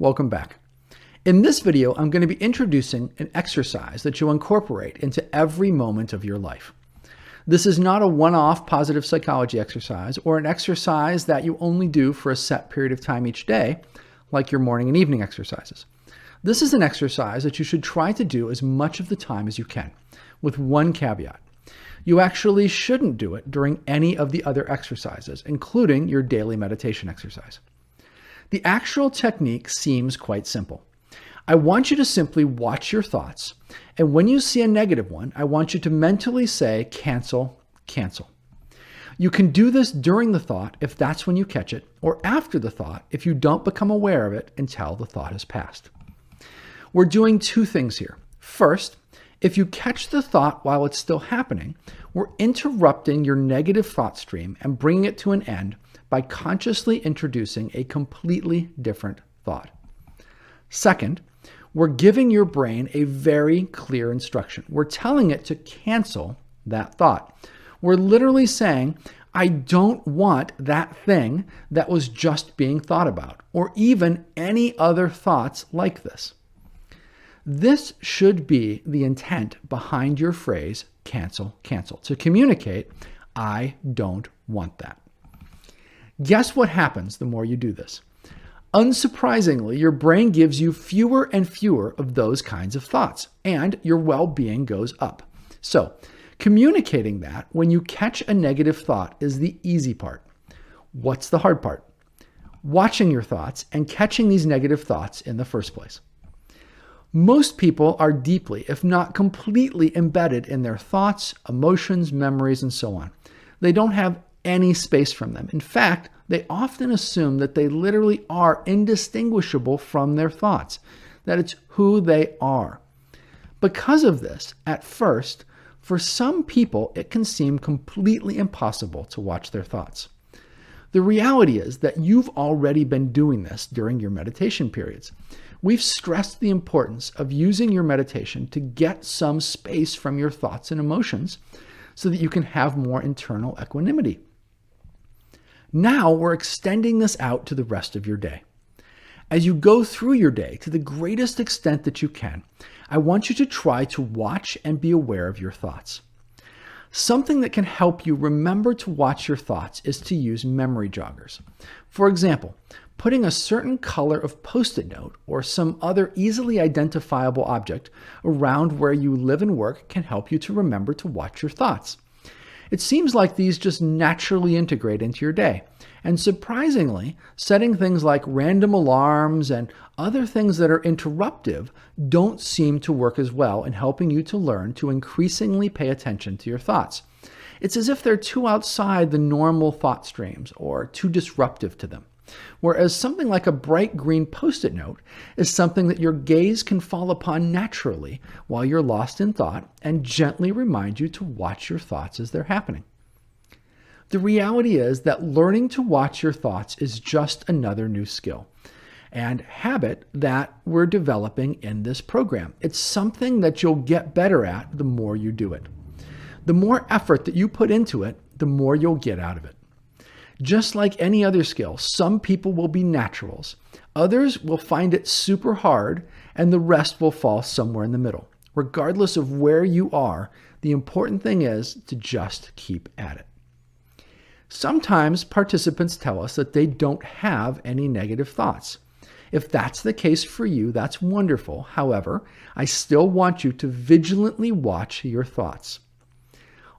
Welcome back. In this video, I'm going to be introducing an exercise that you'll incorporate into every moment of your life. This is not a one-off positive psychology exercise or an exercise that you only do for a set period of time each day, like your morning and evening exercises. This is an exercise that you should try to do as much of the time as you can, with one caveat. You actually shouldn't do it during any of the other exercises, including your daily meditation exercise. The actual technique seems quite simple. I want you to simply watch your thoughts, and when you see a negative one, I want you to mentally say, cancel, cancel. You can do this during the thought if that's when you catch it, or after the thought if you don't become aware of it until the thought has passed. We're doing two things here. First, if you catch the thought while it's still happening, we're interrupting your negative thought stream and bringing it to an end by consciously introducing a completely different thought. Second, we're giving your brain a very clear instruction. We're telling it to cancel that thought. We're literally saying, I don't want that thing that was just being thought about, or even any other thoughts like this. This should be the intent behind your phrase, cancel, cancel, to communicate, I don't want that. Guess what happens the more you do this? Unsurprisingly, your brain gives you fewer and fewer of those kinds of thoughts, and your well-being goes up. So, communicating that when you catch a negative thought is the easy part. What's the hard part? Watching your thoughts and catching these negative thoughts in the first place. Most people are deeply, if not completely, embedded in their thoughts, emotions, memories, and so on. They don't have any space from them. In fact, they often assume that they literally are indistinguishable from their thoughts, that it's who they are. Because of this, at first, for some people, it can seem completely impossible to watch their thoughts. The reality is that you've already been doing this during your meditation periods. We've stressed the importance of using your meditation to get some space from your thoughts and emotions so that you can have more internal equanimity. Now we're extending this out to the rest of your day. As you go through your day to the greatest extent that you can, I want you to try to watch and be aware of your thoughts. Something that can help you remember to watch your thoughts is to use memory joggers. For example, putting a certain color of Post-it note or some other easily identifiable object around where you live and work can help you to remember to watch your thoughts. It seems like these just naturally integrate into your day. And surprisingly, setting things like random alarms and other things that are interruptive don't seem to work as well in helping you to learn to increasingly pay attention to your thoughts. It's as if they're too outside the normal thought streams or too disruptive to them. Whereas something like a bright green Post-it note is something that your gaze can fall upon naturally while you're lost in thought and gently remind you to watch your thoughts as they're happening. The reality is that learning to watch your thoughts is just another new skill and habit that we're developing in this program. It's something that you'll get better at the more you do it. The more effort that you put into it, the more you'll get out of it. Just like any other skill, some people will be naturals. Others will find it super hard, and the rest will fall somewhere in the middle. Regardless of where you are, the important thing is to just keep at it. Sometimes participants tell us that they don't have any negative thoughts. If that's the case for you, that's wonderful. However, I still want you to vigilantly watch your thoughts.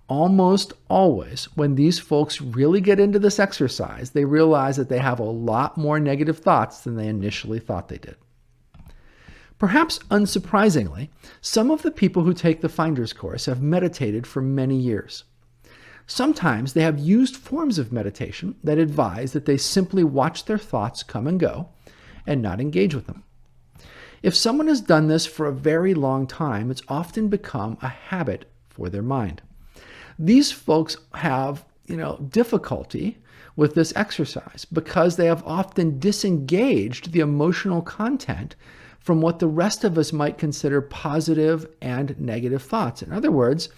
Almost always, when these folks really get into this exercise, they realize that they have a lot more negative thoughts than they initially thought they did. Perhaps unsurprisingly, some of the people who take the Finders course have meditated for many years. Sometimes they have used forms of meditation that advise that they simply watch their thoughts come and go and not engage with them. If someone has done this for a very long time, it's often become a habit for their mind. These folks have, difficulty with this exercise because they have often disengaged the emotional content from what the rest of us might consider positive and negative thoughts. In other words,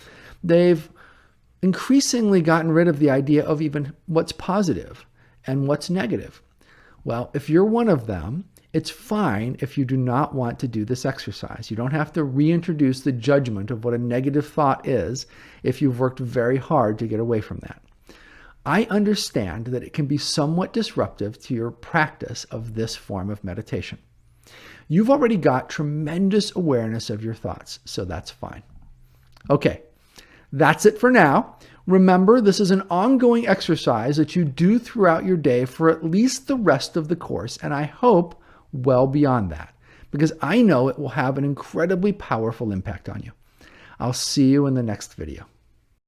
they've increasingly gotten rid of the idea of even what's positive and what's negative. Well, if you're one of them, It's fine if you do not want to do this exercise. You don't have to reintroduce the judgment of what a negative thought is if you've worked very hard to get away from that. I understand that it can be somewhat disruptive to your practice of this form of meditation. You've already got tremendous awareness of your thoughts, so that's fine. Okay, that's it for now. Remember, this is an ongoing exercise that you do throughout your day for at least the rest of the course, and I hope well beyond that, because I know it will have an incredibly powerful impact on you. I'll see you in the next video.